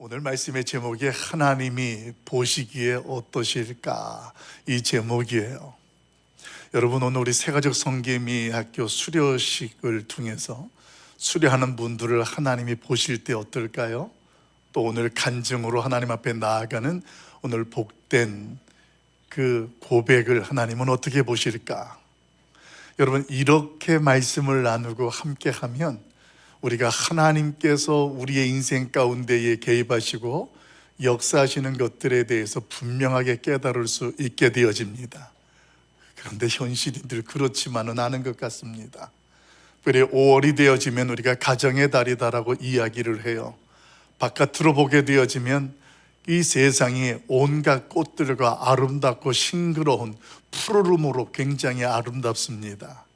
오늘 말씀의 제목이 하나님이 보시기에 어떠실까? 이 제목이에요. 여러분, 오늘 우리 새가족 성개미 학교 수료식을 통해서 수료하는 분들을 하나님이 보실 때 어떨까요? 또 오늘 간증으로 하나님 앞에 나아가는 오늘 복된 그 고백을 하나님은 어떻게 보실까? 여러분, 이렇게 말씀을 나누고 함께 하면 우리가 하나님께서 우리의 인생 가운데에 개입하시고 역사하시는 것들에 대해서 분명하게 깨달을 수 있게 되어집니다. 그런데 현실이 늘 그렇지만은 않은 것 같습니다. 그래, 5월이 되어지면 우리가 가정의 달이다라고 이야기를 해요. 바깥으로 보게 되어지면 이 세상이 온갖 꽃들과 아름답고 싱그러운 푸르름으로 굉장히 아름답습니다.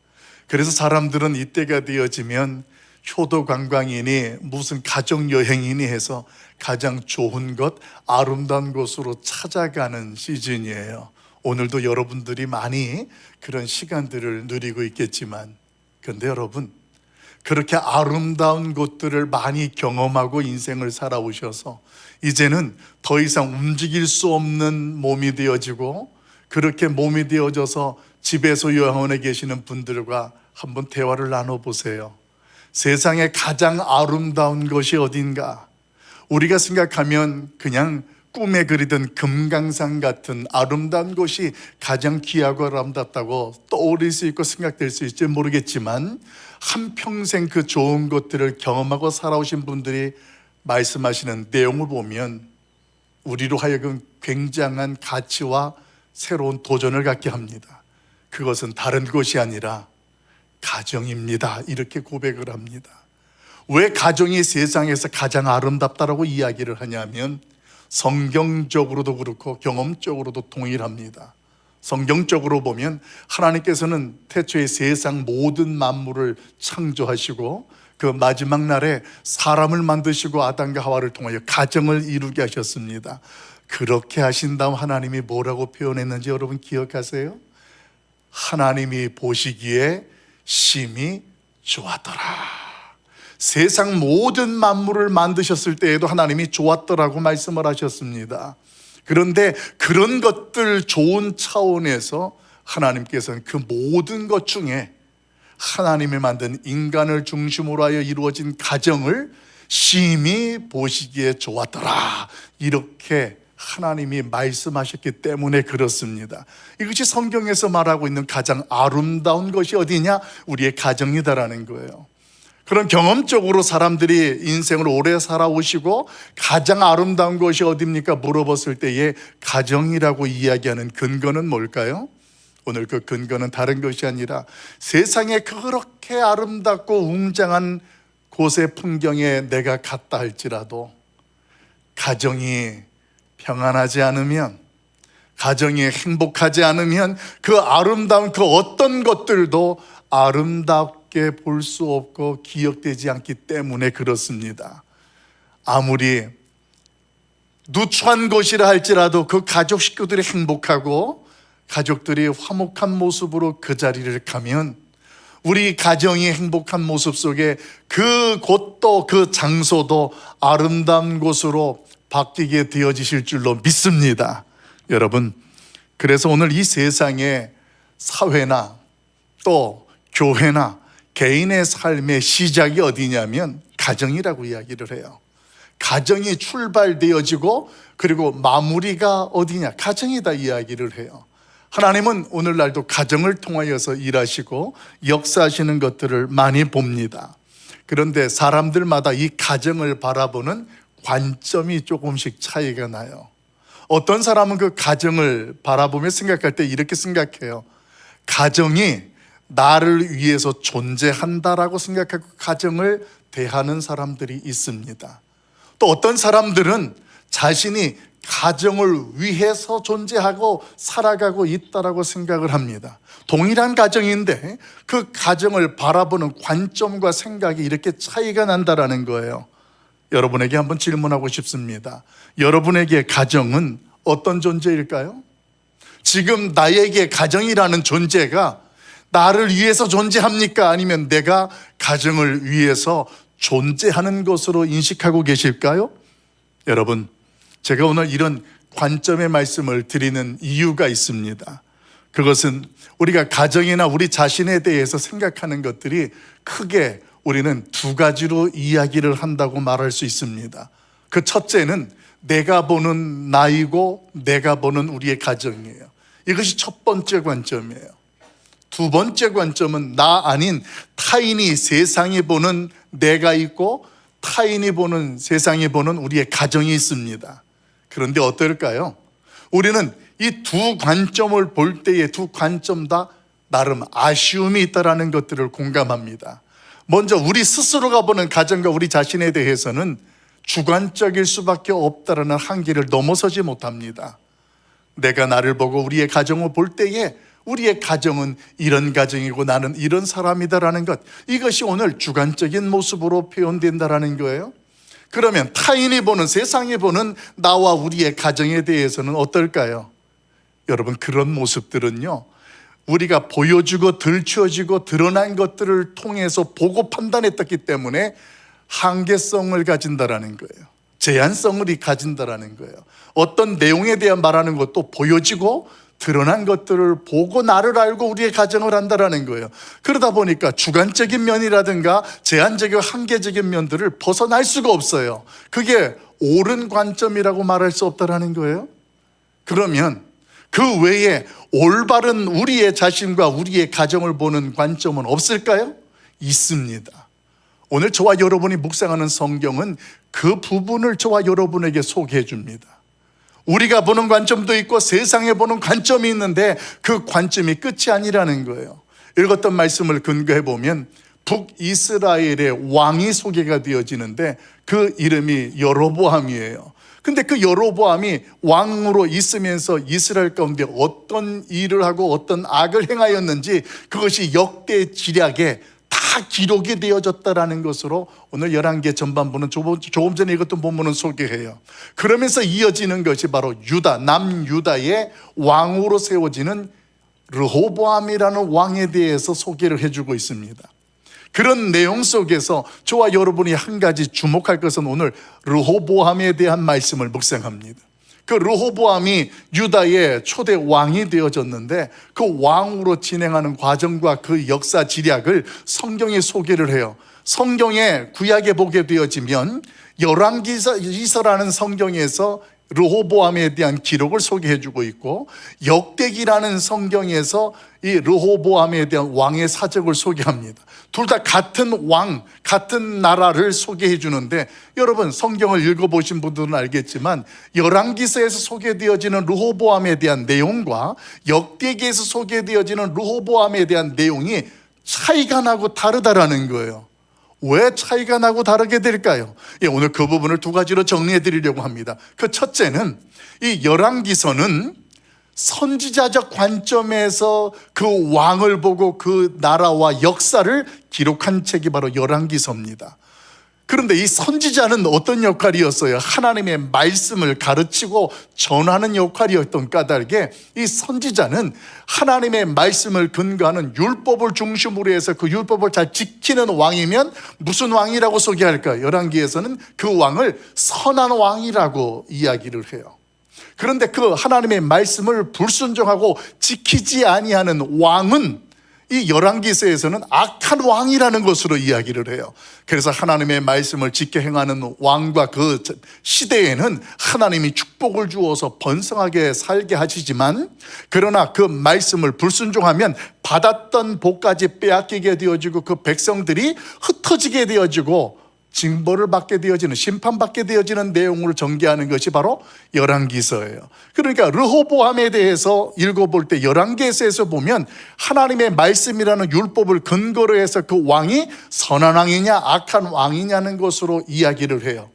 그래서 사람들은 이때가 되어지면 효도 관광이니 무슨 가족 여행이니 해서 가장 좋은 것, 아름다운 곳으로 찾아가는 시즌이에요. 오늘도 여러분들이 많이 그런 시간들을 누리고 있겠지만, 그런데 여러분, 그렇게 아름다운 곳들을 많이 경험하고 인생을 살아오셔서 이제는 더 이상 움직일 수 없는 몸이 되어지고, 그렇게 몸이 되어져서 집에서 요양원에 계시는 분들과 한번 대화를 나눠보세요. 세상에 가장 아름다운 것이 어딘가? 우리가 생각하면 그냥 꿈에 그리던 금강산 같은 아름다운 곳이 가장 귀하고 아름답다고 떠오를 수 있고 생각될 수 있을지 모르겠지만, 한평생 그 좋은 것들을 경험하고 살아오신 분들이 말씀하시는 내용을 보면 우리로 하여금 굉장한 가치와 새로운 도전을 갖게 합니다. 그것은 다른 것이 아니라 가정입니다. 이렇게 고백을 합니다. 왜 가정이 세상에서 가장 아름답다라고 이야기를 하냐면, 성경적으로도 그렇고 경험적으로도 동일합니다. 성경적으로 보면 하나님께서는 태초에 세상 모든 만물을 창조하시고 그 마지막 날에 사람을 만드시고 아담과 하와를 통하여 가정을 이루게 하셨습니다. 그렇게 하신 다음 하나님이 뭐라고 표현했는지 여러분 기억하세요? 하나님이 보시기에 심히 좋았더라. 세상 모든 만물을 만드셨을 때에도 하나님이 좋았더라고 말씀을 하셨습니다. 그런데 그런 것들 좋은 차원에서 하나님께서는 그 모든 것 중에 하나님이 만든 인간을 중심으로 하여 이루어진 가정을 심히 보시기에 좋았더라, 이렇게 하나님이 말씀하셨기 때문에 그렇습니다. 이것이 성경에서 말하고 있는 가장 아름다운 것이 어디냐? 우리의 가정이다라는 거예요. 그런 경험적으로 사람들이 인생을 오래 살아오시고 가장 아름다운 것이 어디입니까? 물어봤을 때에 가정이라고 이야기하는 근거는 뭘까요? 오늘 그 근거는 다른 것이 아니라 세상에 그렇게 아름답고 웅장한 곳의 풍경에 내가 갔다 할지라도 가정이 평안하지 않으면, 가정이 행복하지 않으면 그 아름다운 그 어떤 것들도 아름답게 볼 수 없고 기억되지 않기 때문에 그렇습니다. 아무리 누추한 곳이라 할지라도 그 가족 식구들이 행복하고 가족들이 화목한 모습으로 그 자리를 가면 우리 가정이 행복한 모습 속에 그 곳도 그 장소도 아름다운 곳으로 바뀌게 되어지실 줄로 믿습니다. 여러분, 그래서 오늘 이 세상에 사회나 또 교회나 개인의 삶의 시작이 어디냐면 가정이라고 이야기를 해요. 가정이 출발되어지고 그리고 마무리가 어디냐? 가정이다 이야기를 해요. 하나님은 오늘날도 가정을 통하여서 일하시고 역사하시는 것들을 많이 봅니다. 그런데 사람들마다 이 가정을 바라보는 관점이 조금씩 차이가 나요. 어떤 사람은 그 가정을 바라보며 생각할 때 이렇게 생각해요. 가정이 나를 위해서 존재한다라고 생각하고 가정을 대하는 사람들이 있습니다. 또 어떤 사람들은 자신이 가정을 위해서 존재하고 살아가고 있다라고 생각을 합니다. 동일한 가정인데 그 가정을 바라보는 관점과 생각이 이렇게 차이가 난다라는 거예요. 여러분에게 한번 질문하고 싶습니다. 여러분에게 가정은 어떤 존재일까요? 지금 나에게 가정이라는 존재가 나를 위해서 존재합니까? 아니면 내가 가정을 위해서 존재하는 것으로 인식하고 계실까요? 여러분, 제가 오늘 이런 관점의 말씀을 드리는 이유가 있습니다. 그것은 우리가 가정이나 우리 자신에 대해서 생각하는 것들이 크게 우리는 두 가지로 이야기를 한다고 말할 수 있습니다. 그 첫째는 내가 보는 나이고 내가 보는 우리의 가정이에요. 이것이 첫 번째 관점이에요. 두 번째 관점은 나 아닌 타인이 세상이 보는 내가 있고 타인이 보는 세상이 보는 우리의 가정이 있습니다. 그런데 어떨까요? 우리는 이 두 관점을 볼 때에 두 관점 다 나름 아쉬움이 있다는 것들을 공감합니다. 먼저 우리 스스로가 보는 가정과 우리 자신에 대해서는 주관적일 수밖에 없다는 한계를 넘어서지 못합니다. 내가 나를 보고 우리의 가정을 볼 때에 우리의 가정은 이런 가정이고 나는 이런 사람이다라는 것, 이것이 오늘 주관적인 모습으로 표현된다라는 거예요. 그러면 타인이 보는, 세상이 보는 나와 우리의 가정에 대해서는 어떨까요? 여러분, 그런 모습들은요, 우리가 보여주고 들춰지고 드러난 것들을 통해서 보고 판단했기 때문에 한계성을 가진다라는 거예요. 제한성을 가진다라는 거예요. 어떤 내용에 대한 말하는 것도 보여지고 드러난 것들을 보고 나를 알고 우리의 가정을 한다라는 거예요. 그러다 보니까 주관적인 면이라든가 제한적이고 한계적인 면들을 벗어날 수가 없어요. 그게 옳은 관점이라고 말할 수 없다라는 거예요. 그러면 그 외에 올바른 우리의 자신과 우리의 가정을 보는 관점은 없을까요? 있습니다. 오늘 저와 여러분이 묵상하는 성경은 그 부분을 저와 여러분에게 소개해 줍니다. 우리가 보는 관점도 있고 세상에 보는 관점이 있는데 그 관점이 끝이 아니라는 거예요. 읽었던 말씀을 근거해 보면 북이스라엘의 왕이 소개가 되어지는데 그 이름이 여로보암이에요. 근데 그 여로보암이 왕으로 있으면서 이스라엘 가운데 어떤 일을 하고 어떤 악을 행하였는지 그것이 역대 지략에 다 기록이 되어졌다라는 것으로 오늘 열왕기의 전반부는 조금 전에 읽었던 본문은 소개해요. 그러면서 이어지는 것이 바로 유다, 남유다의 왕으로 세워지는 르호보암이라는 왕에 대해서 소개를 해주고 있습니다. 그런 내용 속에서 저와 여러분이 한 가지 주목할 것은 오늘 르호보암에 대한 말씀을 묵상합니다. 그 르호보암이 유다의 초대 왕이 되어졌는데 그 왕으로 진행하는 과정과 그 역사 지략을 성경에 소개를 해요. 성경에 구약에 보게 되어지면 열왕기서라는 성경에서 르호보암에 대한 기록을 소개해주고 있고 역대기라는 성경에서 이 르호보암에 대한 왕의 사적을 소개합니다. 둘 다 같은 왕, 같은 나라를 소개해 주는데 여러분 성경을 읽어보신 분들은 알겠지만 열왕기서에서 소개되어지는 르호보암에 대한 내용과 역대기에서 소개되어지는 르호보암에 대한 내용이 차이가 나고 다르다라는 거예요. 왜 차이가 나고 다르게 될까요? 오늘 그 부분을 두 가지로 정리해 드리려고 합니다. 그 첫째는 이 열왕기서는 선지자적 관점에서 그 왕을 보고 그 나라와 역사를 기록한 책이 바로 열왕기서입니다. 그런데 이 선지자는 어떤 역할이었어요? 하나님의 말씀을 가르치고 전하는 역할이었던 까닭에 이 선지자는 하나님의 말씀을 근거하는 율법을 중심으로 해서 그 율법을 잘 지키는 왕이면 무슨 왕이라고 소개할까요? 열왕기에서는 그 왕을 선한 왕이라고 이야기를 해요. 그런데 그 하나님의 말씀을 불순종하고 지키지 아니하는 왕은 이 열왕기서에서는 악한 왕이라는 것으로 이야기를 해요. 그래서 하나님의 말씀을 지켜 행하는 왕과 그 시대에는 하나님이 축복을 주어서 번성하게 살게 하시지만 그러나 그 말씀을 불순종하면 받았던 복까지 빼앗기게 되어지고 그 백성들이 흩어지게 되어지고 징벌을 받게 되어지는, 심판받게 되어지는 내용을 전개하는 것이 바로 열왕기서예요. 그러니까 르호보암에 대해서 읽어볼 때 열왕기서에서 보면 하나님의 말씀이라는 율법을 근거로 해서 그 왕이 선한 왕이냐 악한 왕이냐는 것으로 이야기를 해요.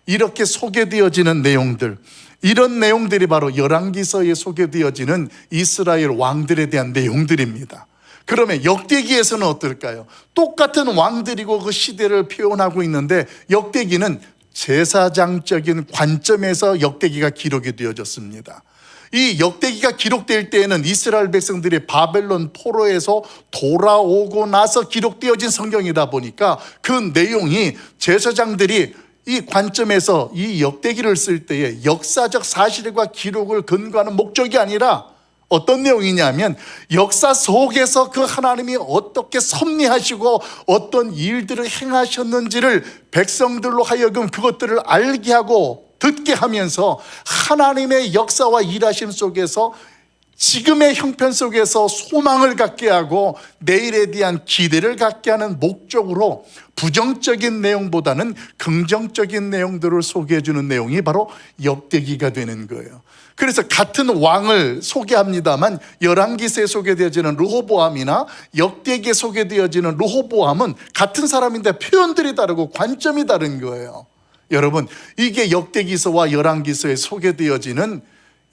이렇게 소개되어지는 내용들, 이런 내용들이 바로 열왕기서에 소개되어지는 이스라엘 왕들에 대한 내용들입니다. 그러면 역대기에서는 어떨까요? 똑같은 왕들이고 그 시대를 표현하고 있는데 역대기는 제사장적인 관점에서 역대기가 기록이 되어졌습니다. 이 역대기가 기록될 때에는 이스라엘 백성들이 바벨론 포로에서 돌아오고 나서 기록되어진 성경이다 보니까 그 내용이 제사장들이 이 관점에서 이 역대기를 쓸 때에 역사적 사실과 기록을 근거하는 목적이 아니라 어떤 내용이냐면 역사 속에서 그 하나님이 어떻게 섭리하시고 어떤 일들을 행하셨는지를 백성들로 하여금 그것들을 알게 하고 듣게 하면서 하나님의 역사와 일하심 속에서 지금의 형편 속에서 소망을 갖게 하고 내일에 대한 기대를 갖게 하는 목적으로 부정적인 내용보다는 긍정적인 내용들을 소개해 주는 내용이 바로 역대기가 되는 거예요. 그래서 같은 왕을 소개합니다만 열왕기서에 소개되어지는 르호보암이나 역대기에 소개되어지는 르호보암은 같은 사람인데 표현들이 다르고 관점이 다른 거예요. 여러분, 이게 역대기서와 열왕기서에 소개되어지는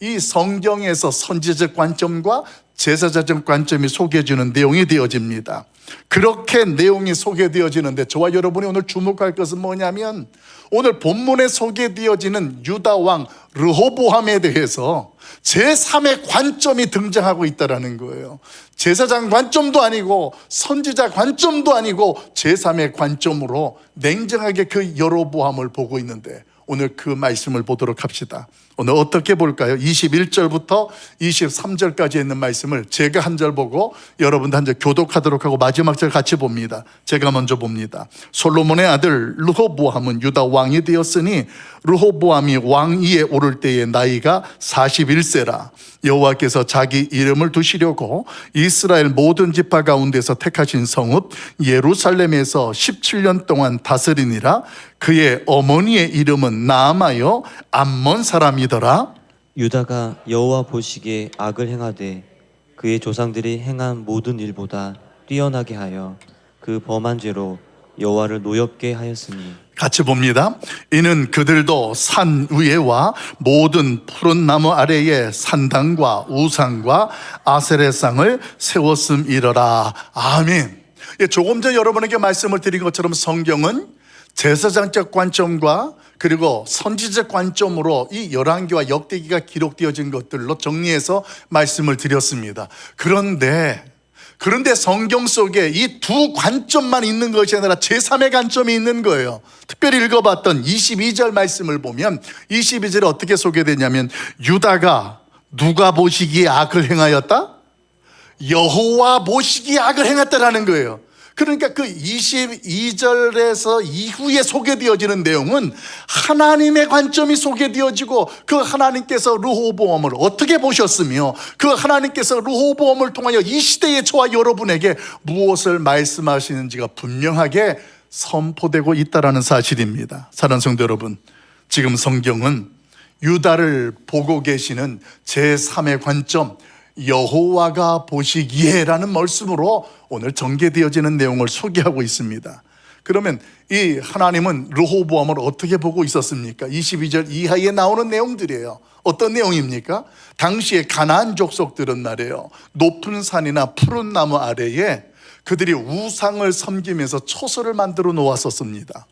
이 성경에서 선지적 관점과 제사자적 관점이 소개해주는 내용이 되어집니다. 그렇게 내용이 소개되어지는데 저와 여러분이 오늘 주목할 것은 뭐냐면 오늘 본문에 소개되어지는 유다 왕 르호보암에 대해서 제3의 관점이 등장하고 있다는 거예요. 제사장 관점도 아니고 선지자 관점도 아니고 제3의 관점으로 냉정하게 그 여로보암을 보고 있는데 오늘 그 말씀을 보도록 합시다. 오늘 어떻게 볼까요? 21절부터 23절까지 있는 말씀을 제가 한 절 보고 여러분도 한 절 교독하도록 하고 마지막 절 같이 봅니다. 제가 먼저 봅니다. 솔로몬의 아들 르호보암은 유다 왕이 되었으니 르호보암이 왕위에 오를 때의 나이가 41세라. 여호와께서 자기 이름을 두시려고 이스라엘 모든 지파 가운데서 택하신 성읍 예루살렘에서 17년 동안 다스리니라. 그의 어머니의 이름은 나아마여 암몬 사람이더라. 유다가 여호와 보시기에 악을 행하되 그의 조상들이 행한 모든 일보다 뛰어나게 하여 그 범한 죄로 여호와를 노엽게 하였으니. 같이 봅니다. 이는 그들도 산 위에와 모든 푸른 나무 아래에 산당과 우상과 아세레상을 세웠음이러라. 아멘. 조금 전 여러분에게 말씀을 드린 것처럼 성경은 제사장적 관점과 그리고 선지적 관점으로 이 열왕기와 역대기가 기록되어진 것들로 정리해서 말씀을 드렸습니다. 그런데 성경 속에 이 두 관점만 있는 것이 아니라 제3의 관점이 있는 거예요. 특별히 읽어봤던 22절 말씀을 보면 22절에 어떻게 소개되냐면 유다가 누가 보시기에 악을 행하였다? 여호와 보시기에 악을 행했다라는 거예요. 그러니까 그 22절에서 이후에 소개되어지는 내용은 하나님의 관점이 소개되어지고 그 하나님께서 르호보암을 어떻게 보셨으며 그 하나님께서 르호보암을 통하여 이 시대의 저와 여러분에게 무엇을 말씀하시는지가 분명하게 선포되고 있다는 사실입니다. 사랑하는 성도 여러분, 지금 성경은 유다를 보고 계시는 제3의 관점, 여호와가 보시기에 라는 말씀으로 오늘 전개되어지는 내용을 소개하고 있습니다. 그러면 이 하나님은 르호보암을 어떻게 보고 있었습니까? 22절 이하에 나오는 내용들이에요. 어떤 내용입니까? 당시에 가나안 족속들은 말이에요, 높은 산이나 푸른 나무 아래에 그들이 우상을 섬기면서 초소를 만들어 놓았었습니다.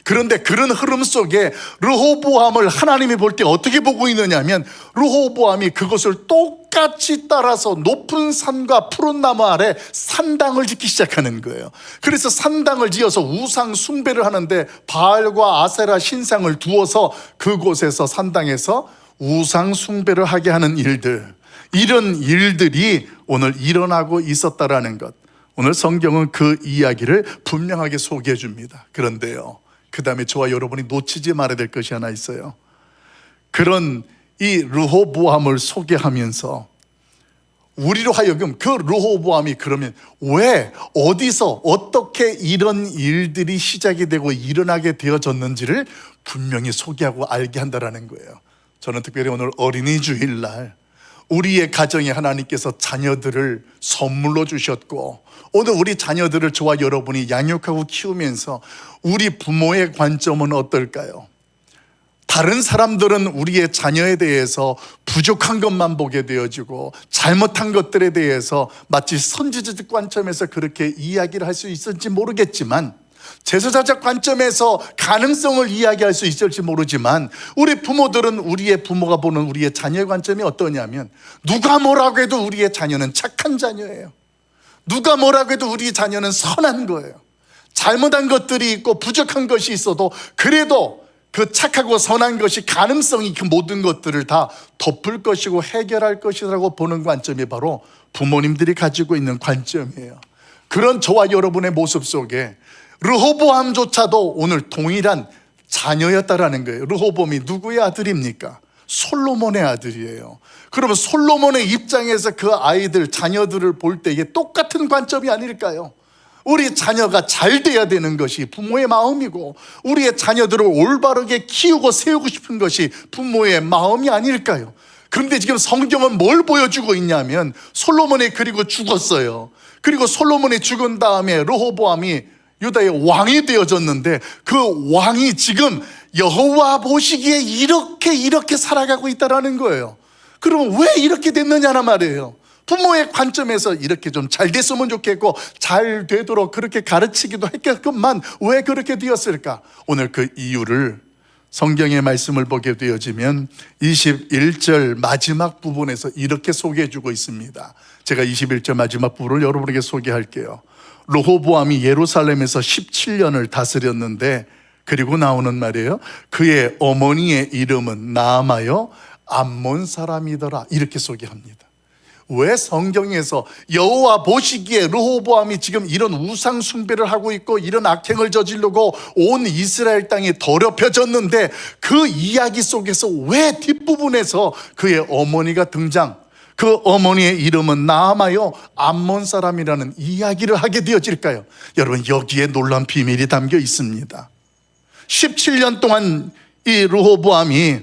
그런데 그런 흐름 속에 르호보암을 하나님이 볼 때 어떻게 보고 있느냐면 르호보암이 그것을 똑같이 따라서 높은 산과 푸른 나무 아래 산당을 짓기 시작하는 거예요. 그래서 산당을 지어서 우상 숭배를 하는데 바알과 아세라 신상을 두어서 그곳에서 산당에서 우상 숭배를 하게 하는 일들, 이런 일들이 오늘 일어나고 있었다라는 것, 오늘 성경은 그 이야기를 분명하게 소개해 줍니다. 그런데요, 그 다음에 저와 여러분이 놓치지 말아야 될 것이 하나 있어요. 그런 이 르호보암을 소개하면서 우리로 하여금 그 르호보암이 그러면 왜, 어디서, 어떻게 이런 일들이 시작이 되고 일어나게 되어졌는지를 분명히 소개하고 알게 한다는 거예요. 저는 특별히 오늘 어린이 주일날 우리의 가정에 하나님께서 자녀들을 선물로 주셨고 오늘 우리 자녀들을 저와 여러분이 양육하고 키우면서 우리 부모의 관점은 어떨까요? 다른 사람들은 우리의 자녀에 대해서 부족한 것만 보게 되어지고 잘못한 것들에 대해서 마치 선지자적 관점에서 그렇게 이야기를 할 수 있을지 모르겠지만, 제사자적 관점에서 가능성을 이야기할 수 있을지 모르지만, 우리 부모들은 우리의 부모가 보는 우리의 자녀의 관점이 어떠냐면 누가 뭐라고 해도 우리의 자녀는 착한 자녀예요. 누가 뭐라고 해도 우리 자녀는 선한 거예요. 잘못한 것들이 있고 부족한 것이 있어도 그래도 그 착하고 선한 것이 가능성이 그 모든 것들을 다 덮을 것이고 해결할 것이라고 보는 관점이 바로 부모님들이 가지고 있는 관점이에요. 그런 저와 여러분의 모습 속에 르호보암조차도 오늘 동일한 자녀였다라는 거예요. 르호보암이 누구의 아들입니까? 솔로몬의 아들이에요. 그러면 솔로몬의 입장에서 그 아이들, 자녀들을 볼 때 이게 똑같은 관점이 아닐까요? 우리 자녀가 잘 돼야 되는 것이 부모의 마음이고, 우리의 자녀들을 올바르게 키우고 세우고 싶은 것이 부모의 마음이 아닐까요? 그런데 지금 성경은 뭘 보여주고 있냐면, 솔로몬이 그리고 죽었어요. 그리고 솔로몬이 죽은 다음에 르호보암이 유다의 왕이 되어졌는데, 그 왕이 지금 여호와 보시기에 이렇게 살아가고 있다라는 거예요. 그러면 왜 이렇게 됐느냐는 말이에요. 부모의 관점에서 이렇게 좀 잘 됐으면 좋겠고 잘 되도록 그렇게 가르치기도 했겠건만 왜 그렇게 되었을까? 오늘 그 이유를 성경의 말씀을 보게 되어지면 21절 마지막 부분에서 이렇게 소개해 주고 있습니다. 제가 21절 마지막 부분을 여러분에게 소개할게요. 르호보암이 예루살렘에서 17년을 다스렸는데, 그리고 나오는 말이에요. 그의 어머니의 이름은 나아마요 암몬 사람이더라. 이렇게 소개합니다. 왜 성경에서 여호와 보시기에 르호보암이 지금 이런 우상 숭배를 하고 있고 이런 악행을 저지르고 온 이스라엘 땅이 더럽혀졌는데, 그 이야기 속에서 왜 뒷부분에서 그의 어머니가 등장, 그 어머니의 이름은 나아마요 암몬 사람이라는 이야기를 하게 되어질까요? 여러분, 여기에 놀라운 비밀이 담겨 있습니다. 17년 동안 이 르호보암이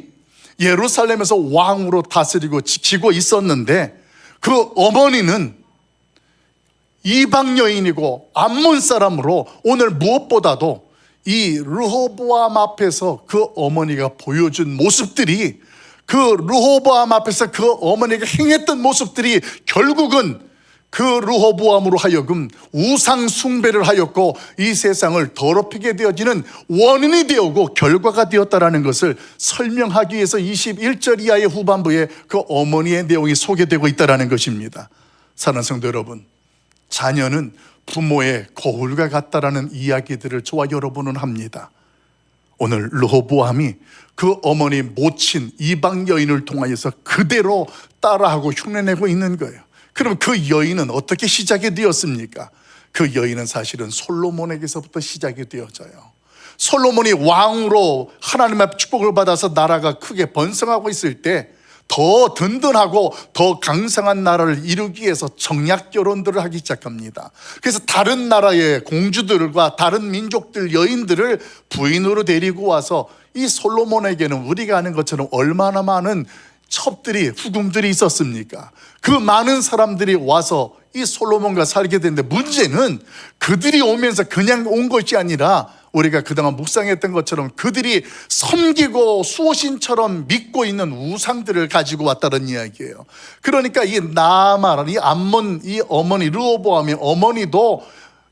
예루살렘에서 왕으로 다스리고 지키고 있었는데, 그 어머니는 이방 여인이고 암몬 사람으로 오늘 무엇보다도 이 르호보암 앞에서 그 어머니가 보여준 모습들이, 그 르호보암 앞에서 그 어머니가 행했던 모습들이 결국은 그 르호보암으로 하여금 우상 숭배를 하였고 이 세상을 더럽히게 되어지는 원인이 되었고 결과가 되었다라는 것을 설명하기 위해서 21절 이하의 후반부에 그 어머니의 내용이 소개되고 있다라는 것입니다. 사랑하는 성도 여러분, 자녀는 부모의 거울과 같다라는 이야기들을 저와 여러분은 합니다. 오늘 르호보암이 그 어머니 모친 이방 여인을 통하여서 그대로 따라하고 흉내내고 있는 거예요. 그럼 그 여인은 어떻게 시작이 되었습니까? 그 여인은 사실은 솔로몬에게서부터 시작이 되어져요. 솔로몬이 왕으로 하나님 앞 축복을 받아서 나라가 크게 번성하고 있을 때 더 든든하고 더 강성한 나라를 이루기 위해서 정략 결혼들을 하기 시작합니다. 그래서 다른 나라의 공주들과 다른 민족들 여인들을 부인으로 데리고 와서 이 솔로몬에게는 우리가 아는 것처럼 얼마나 많은 첩들이, 후궁들이 있었습니까? 그 많은 사람들이 와서 이 솔로몬과 살게 되는데, 문제는 그들이 오면서 그냥 온 것이 아니라 우리가 그동안 묵상했던 것처럼 그들이 섬기고 수호신처럼 믿고 있는 우상들을 가지고 왔다는 이야기예요. 그러니까 이 나아마라는 이 암몬, 이 어머니 르호보암의 어머니도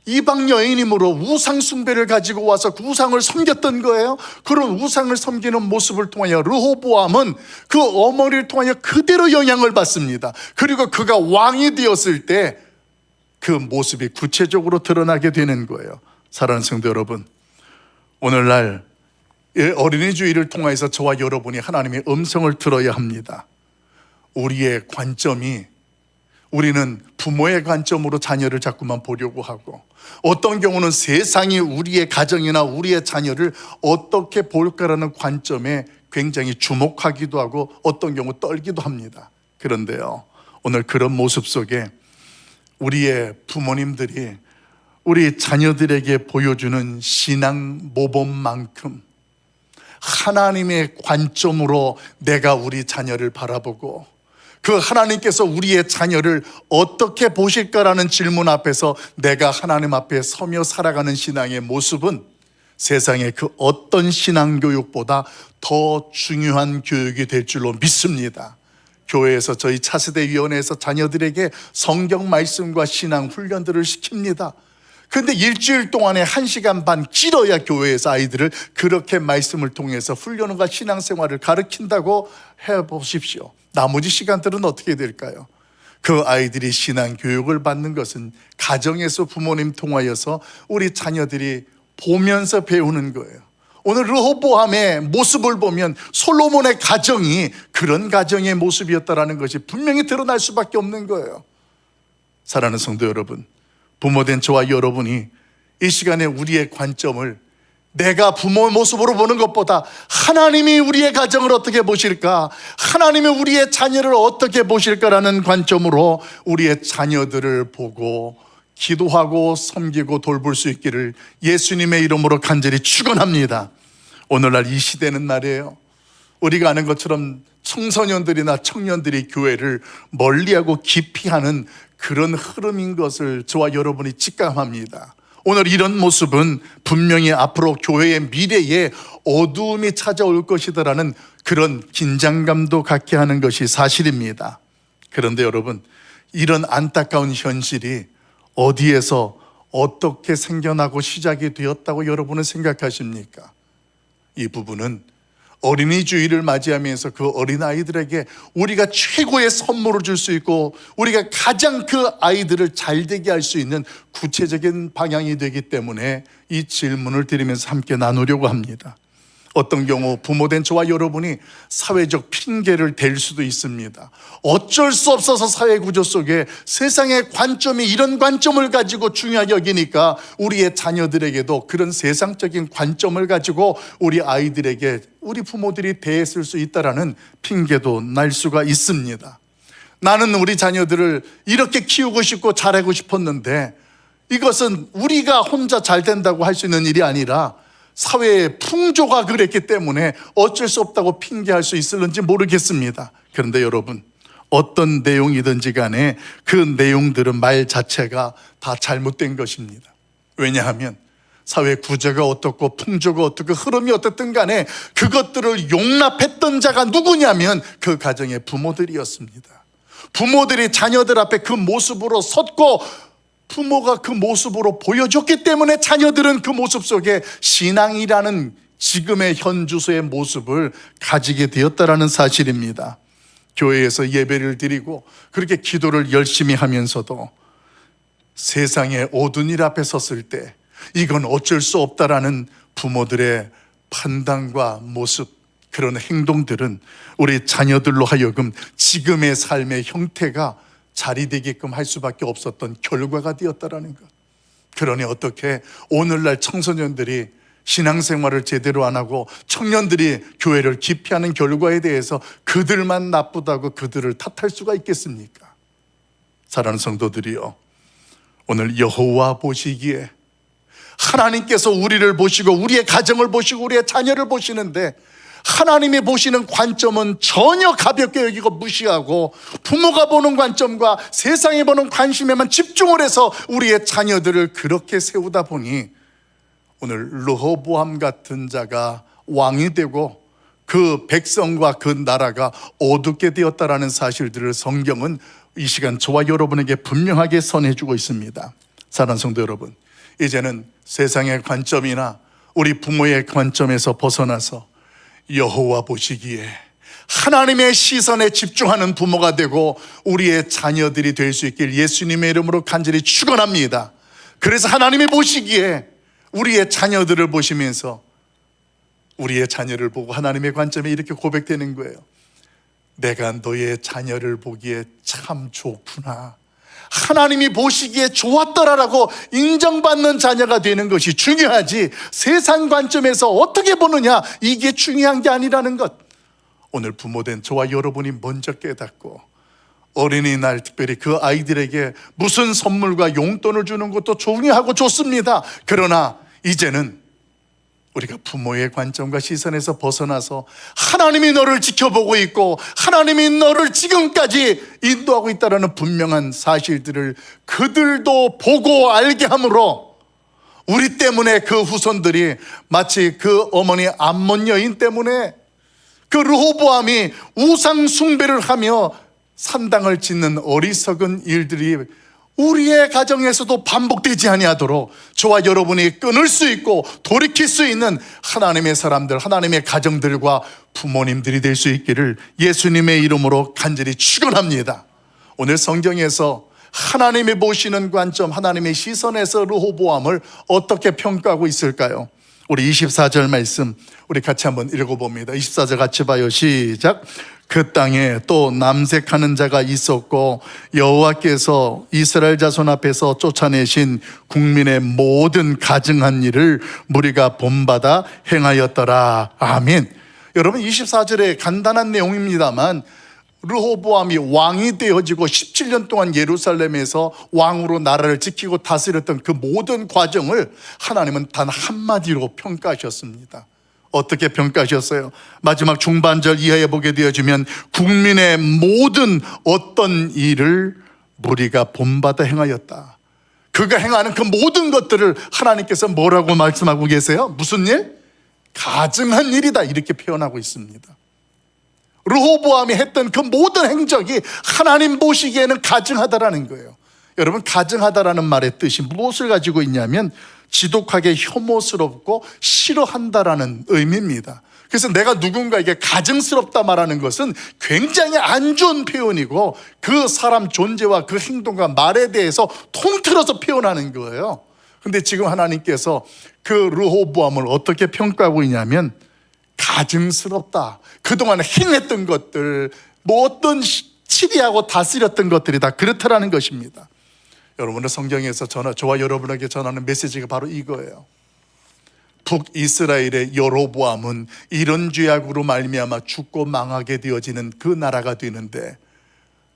이방 여인이므로 우상 숭배를 가지고 와서 그 우상을 섬겼던 거예요. 그런 우상을 섬기는 모습을 통하여 르호보암은 그 어머니를 통하여 그대로 영향을 받습니다. 그리고 그가 왕이 되었을 때 그 모습이 구체적으로 드러나게 되는 거예요. 사랑하는 성도 여러분, 오늘날 어린이 주일을 통해서 저와 여러분이 하나님의 음성을 들어야 합니다. 우리의 관점이, 우리는 부모의 관점으로 자녀를 자꾸만 보려고 하고, 어떤 경우는 세상이 우리의 가정이나 우리의 자녀를 어떻게 볼까라는 관점에 굉장히 주목하기도 하고 어떤 경우 떨기도 합니다. 그런데요, 오늘 그런 모습 속에 우리의 부모님들이 우리 자녀들에게 보여주는 신앙 모범만큼 하나님의 관점으로 내가 우리 자녀를 바라보고, 그 하나님께서 우리의 자녀를 어떻게 보실까라는 질문 앞에서 내가 하나님 앞에 서며 살아가는 신앙의 모습은 세상의 그 어떤 신앙교육보다 더 중요한 교육이 될 줄로 믿습니다. 교회에서, 저희 차세대위원회에서 자녀들에게 성경 말씀과 신앙 훈련들을 시킵니다. 그런데 일주일 동안에 1시간 반, 길어야 교회에서 아이들을 그렇게 말씀을 통해서 훈련과 신앙생활을 가르친다고 해보십시오. 나머지 시간들은 어떻게 될까요? 그 아이들이 신앙 교육을 받는 것은 가정에서 부모님 통하여서 우리 자녀들이 보면서 배우는 거예요. 오늘 르호보암의 모습을 보면 솔로몬의 가정이 그런 가정의 모습이었다라는 것이 분명히 드러날 수밖에 없는 거예요. 사랑하는 성도 여러분, 부모된 저와 여러분이 이 시간에 우리의 관점을 내가 부모 모습으로 보는 것보다 하나님이 우리의 가정을 어떻게 보실까, 하나님이 우리의 자녀를 어떻게 보실까라는 관점으로 우리의 자녀들을 보고 기도하고 섬기고 돌볼 수 있기를 예수님의 이름으로 간절히 축원합니다. 오늘날 이 시대는 말이에요, 우리가 아는 것처럼 청소년들이나 청년들이 교회를 멀리하고 기피하는 그런 흐름인 것을 저와 여러분이 직감합니다. 오늘 이런 모습은 분명히 앞으로 교회의 미래에 어두움이 찾아올 것이다라는 그런 긴장감도 갖게 하는 것이 사실입니다. 그런데 여러분, 이런 안타까운 현실이 어디에서 어떻게 생겨나고 시작이 되었다고 여러분은 생각하십니까? 이 부분은 어린이 주일을 맞이하면서 그 어린아이들에게 우리가 최고의 선물을 줄 수 있고 우리가 가장 그 아이들을 잘되게 할 수 있는 구체적인 방향이 되기 때문에 이 질문을 드리면서 함께 나누려고 합니다. 어떤 경우 부모된 저와 여러분이 사회적 핑계를 댈 수도 있습니다. 어쩔 수 없어서 사회 구조 속에 세상의 관점이 이런 관점을 가지고 중요하게 여기니까 우리의 자녀들에게도 그런 세상적인 관점을 가지고 우리 아이들에게 우리 부모들이 대했을 수 있다라는 핑계도 날 수가 있습니다. 나는 우리 자녀들을 이렇게 키우고 싶고 잘하고 싶었는데 이것은 우리가 혼자 잘 된다고 할 수 있는 일이 아니라 사회의 풍조가 그랬기 때문에 어쩔 수 없다고 핑계할 수 있을는지 모르겠습니다. 그런데 여러분, 어떤 내용이든지 간에 그 내용들은 말 자체가 다 잘못된 것입니다. 왜냐하면 사회 구조가 어떻고 풍조가 어떻고 흐름이 어떻든 간에 그것들을 용납했던 자가 누구냐면 그 가정의 부모들이었습니다. 부모들이 자녀들 앞에 그 모습으로 섰고 부모가 그 모습으로 보여줬기 때문에 자녀들은 그 모습 속에 신앙이라는 지금의 현 주소의 모습을 가지게 되었다라는 사실입니다. 교회에서 예배를 드리고 그렇게 기도를 열심히 하면서도 세상의 어두운 일 앞에 섰을 때 이건 어쩔 수 없다라는 부모들의 판단과 모습, 그런 행동들은 우리 자녀들로 하여금 지금의 삶의 형태가 자리되게끔 할 수밖에 없었던 결과가 되었다라는 것. 그러니 어떻게 오늘날 청소년들이 신앙생활을 제대로 안 하고 청년들이 교회를 기피하는 결과에 대해서 그들만 나쁘다고 그들을 탓할 수가 있겠습니까? 사랑하는 성도들이요, 오늘 여호와 보시기에 하나님께서 우리를 보시고 우리의 가정을 보시고 우리의 자녀를 보시는데 하나님이 보시는 관점은 전혀 가볍게 여기고 무시하고 부모가 보는 관점과 세상이 보는 관심에만 집중을 해서 우리의 자녀들을 그렇게 세우다 보니 오늘 르호보암 같은 자가 왕이 되고 그 백성과 그 나라가 어둡게 되었다라는 사실들을 성경은 이 시간 저와 여러분에게 분명하게 선해주고 있습니다. 사랑하는 성도 여러분, 이제는 세상의 관점이나 우리 부모의 관점에서 벗어나서 여호와 보시기에 하나님의 시선에 집중하는 부모가 되고 우리의 자녀들이 될 수 있길 예수님의 이름으로 간절히 축원합니다. 그래서 하나님이 보시기에 우리의 자녀들을 보시면서 우리의 자녀를 보고 하나님의 관점에 이렇게 고백되는 거예요. 내가 너의 자녀를 보기에 참 좋구나, 하나님이 보시기에 좋았더라라고 인정받는 자녀가 되는 것이 중요하지 세상 관점에서 어떻게 보느냐 이게 중요한 게 아니라는 것. 오늘 부모된 저와 여러분이 먼저 깨닫고 어린이날 특별히 그 아이들에게 무슨 선물과 용돈을 주는 것도 중요하고 좋습니다. 그러나 이제는 우리가 부모의 관점과 시선에서 벗어나서 하나님이 너를 지켜보고 있고 하나님이 너를 지금까지 인도하고 있다는 분명한 사실들을 그들도 보고 알게 함으로 우리 때문에 그 후손들이 마치 그 어머니 암몬 여인 때문에 그 르호보암이 우상 숭배를 하며 산당을 짓는 어리석은 일들이 우리의 가정에서도 반복되지 아니하도록 저와 여러분이 끊을 수 있고 돌이킬 수 있는 하나님의 사람들, 하나님의 가정들과 부모님들이 될 수 있기를 예수님의 이름으로 간절히 축원합니다. 오늘 성경에서 하나님이 보시는 관점, 하나님의 시선에서 르호보암을 어떻게 평가하고 있을까요? 우리 24절 말씀 우리 같이 한번 읽어봅니다. 24절 같이 봐요. 시작. 그 땅에 또 남색하는 자가 있었고 여호와께서 이스라엘 자손 앞에서 쫓아내신 국민의 모든 가증한 일을 무리가 본받아 행하였더라. 아멘. 여러분 24절에 간단한 내용입니다만 르호보암이 왕이 되어지고 17년 동안 예루살렘에서 왕으로 나라를 지키고 다스렸던 그 모든 과정을 하나님은 단 한마디로 평가하셨습니다. 어떻게 평가하셨어요? 마지막 중반절 이하에 보게 되어지면 국민의 모든 어떤 일을 무리가 본받아 행하였다. 그가 행하는 그 모든 것들을 하나님께서 뭐라고 말씀하고 계세요? 무슨 일? 가증한 일이다, 이렇게 표현하고 있습니다. 르호보암이 했던 그 모든 행적이 하나님 보시기에는 가증하다라는 거예요. 여러분, 가증하다라는 말의 뜻이 무엇을 가지고 있냐면 지독하게 혐오스럽고 싫어한다라는 의미입니다. 그래서 내가 누군가에게 가증스럽다 말하는 것은 굉장히 안 좋은 표현이고 그 사람 존재와 그 행동과 말에 대해서 통틀어서 표현하는 거예요. 근데 지금 하나님께서 그 르호보암을 어떻게 평가하고 있냐면 가증스럽다. 그동안 행했던 것들, 뭐 어떤 치리하고 다스렸던 것들이 다 그렇다라는 것입니다. 여러분의 성경에서 저와 여러분에게 전하는 메시지가 바로 이거예요. 북이스라엘의 여로보암은 이런 죄악으로 말미암아 죽고 망하게 되어지는 그 나라가 되는데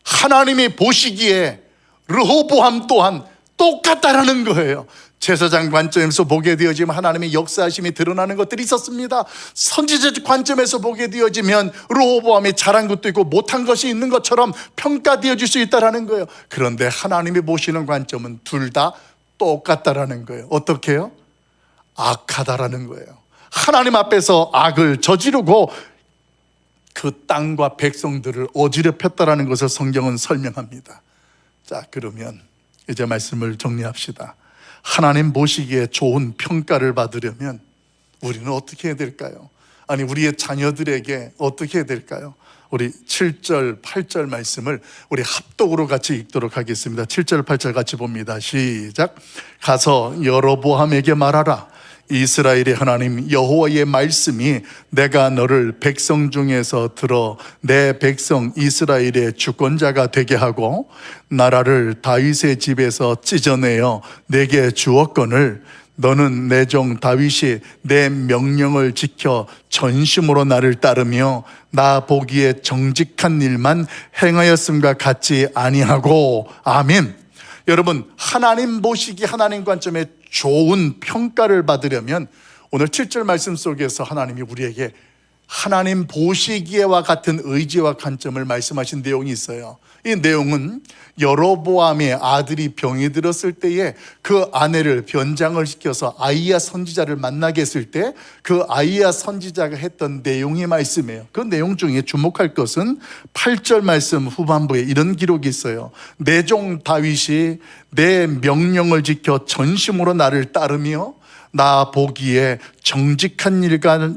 하나님이 보시기에 르호보암 또한 똑같다라는 거예요. 제사장 관점에서 보게 되어지면 하나님의 역사하심이 드러나는 것들이 있었습니다. 선지자 관점에서 보게 되어지면 르호보암이 잘한 것도 있고 못한 것이 있는 것처럼 평가되어질 수 있다는 거예요. 그런데 하나님이 보시는 관점은 둘 다 똑같다라는 거예요. 어떻게 해요? 악하다라는 거예요. 하나님 앞에서 악을 저지르고 그 땅과 백성들을 어지럽혔다라는 것을 성경은 설명합니다. 자, 그러면 이제 말씀을 정리합시다. 하나님 보시기에 좋은 평가를 받으려면 우리는 어떻게 해야 될까요? 아니, 우리의 자녀들에게 어떻게 해야 될까요? 우리 7절, 8절 말씀을 우리 합독으로 같이 읽도록 하겠습니다. 7절, 8절 같이 봅니다. 시작. 가서 여로보암에게 말하라. 이스라엘의 하나님 여호와의 말씀이 내가 너를 백성 중에서 들어 내 백성 이스라엘의 주권자가 되게 하고 나라를 다윗의 집에서 찢어내어 내게 주었거늘 너는 내 종 다윗이 내 명령을 지켜 전심으로 나를 따르며 나 보기에 정직한 일만 행하였음과 같지 아니하고. 아멘. 여러분, 하나님 보시기, 하나님 관점에 좋은 평가를 받으려면 오늘 7절 말씀 속에서 하나님이 우리에게 하나님 보시기에와 같은 의지와 관점을 말씀하신 내용이 있어요. 이 내용은 여로보암의 아들이 병이 들었을 때에 그 아내를 변장을 시켜서 아이야 선지자를 만나게 했을 때 그 아이야 선지자가 했던 내용의 말씀이에요. 그 내용 중에 주목할 것은 8절 말씀 후반부에 이런 기록이 있어요. 내 종 다윗이 내 명령을 지켜 전심으로 나를 따르며 나 보기에 정직한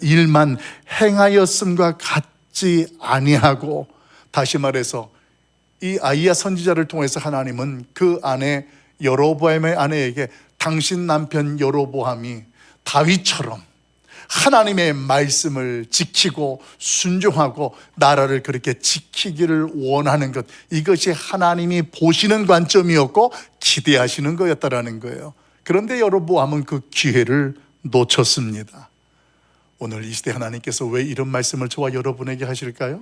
일만 행하였음과 같지 아니하고. 다시 말해서 이 아이야 선지자를 통해서 하나님은 그 아내 여로보암의 아내에게 당신 남편 여로보암이 다윗처럼 하나님의 말씀을 지키고 순종하고 나라를 그렇게 지키기를 원하는 것, 이것이 하나님이 보시는 관점이었고 기대하시는 거였다라는 거예요. 그런데 여로보암은 그 기회를 놓쳤습니다. 오늘 이 시대 하나님께서 왜 이런 말씀을 저와 여러분에게 하실까요?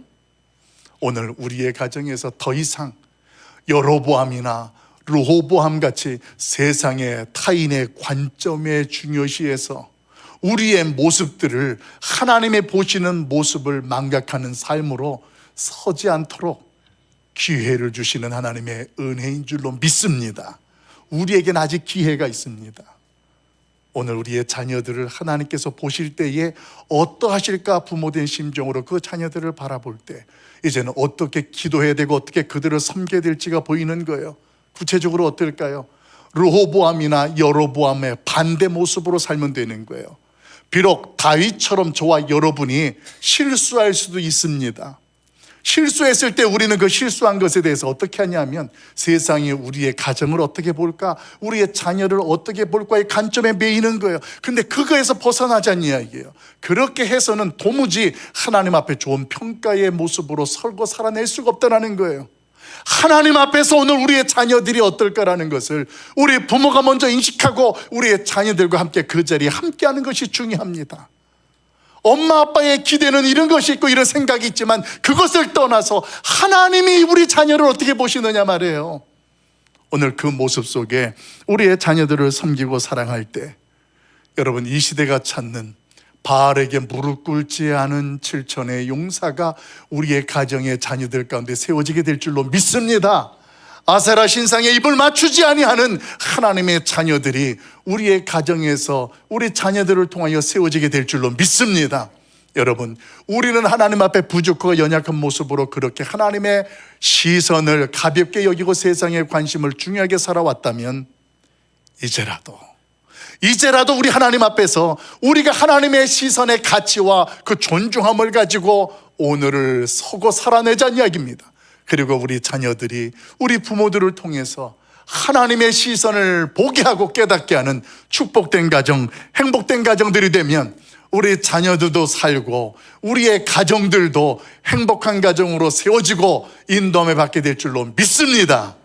오늘 우리의 가정에서 더 이상 여로보암이나 르호보암 같이 세상의 타인의 관점에 중요시해서 우리의 모습들을 하나님의 보시는 모습을 망각하는 삶으로 서지 않도록 기회를 주시는 하나님의 은혜인 줄로 믿습니다. 우리에게는 아직 기회가 있습니다. 오늘 우리의 자녀들을 하나님께서 보실 때에 어떠하실까 부모된 심정으로 그 자녀들을 바라볼 때 이제는 어떻게 기도해야 되고 어떻게 그들을 섬겨야 될지가 보이는 거예요. 구체적으로 어떨까요? 르호보암이나 여로보암의 반대 모습으로 살면 되는 거예요. 비록 다윗처럼 저와 여러분이 실수할 수도 있습니다. 실수했을 때 우리는 그 실수한 것에 대해서 어떻게 하냐면 세상이 우리의 가정을 어떻게 볼까, 우리의 자녀를 어떻게 볼까의 관점에 매이는 거예요. 근데 그거에서 벗어나자는 이야기예요. 그렇게 해서는 도무지 하나님 앞에 좋은 평가의 모습으로 설고 살아낼 수가 없다는 거예요. 하나님 앞에서 오늘 우리의 자녀들이 어떨까라는 것을 우리 부모가 먼저 인식하고 우리의 자녀들과 함께 그 자리에 함께하는 것이 중요합니다. 엄마 아빠의 기대는 이런 것이 있고 이런 생각이 있지만 그것을 떠나서 하나님이 우리 자녀를 어떻게 보시느냐 말이에요. 오늘 그 모습 속에 우리의 자녀들을 섬기고 사랑할 때 여러분, 이 시대가 찾는 바알에게 무릎 꿇지 않은 7천의 용사가 우리의 가정의 자녀들 가운데 세워지게 될 줄로 믿습니다. 아세라 신상에 입을 맞추지 아니하는 하나님의 자녀들이 우리의 가정에서 우리 자녀들을 통하여 세워지게 될 줄로 믿습니다. 여러분, 우리는 하나님 앞에 부족하고 연약한 모습으로 그렇게 하나님의 시선을 가볍게 여기고 세상의 관심을 중요하게 살아왔다면 이제라도 우리 하나님 앞에서 우리가 하나님의 시선의 가치와 그 존중함을 가지고 오늘을 서고 살아내자는 이야기입니다. 그리고 우리 자녀들이 우리 부모들을 통해서 하나님의 시선을 보게 하고 깨닫게 하는 축복된 가정, 행복된 가정들이 되면 우리 자녀들도 살고 우리의 가정들도 행복한 가정으로 세워지고 인도함을 받게 될 줄로 믿습니다.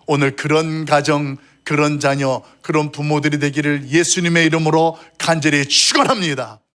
오늘 그런 가정, 그런 자녀, 그런 부모들이 되기를 예수님의 이름으로 간절히 축원합니다.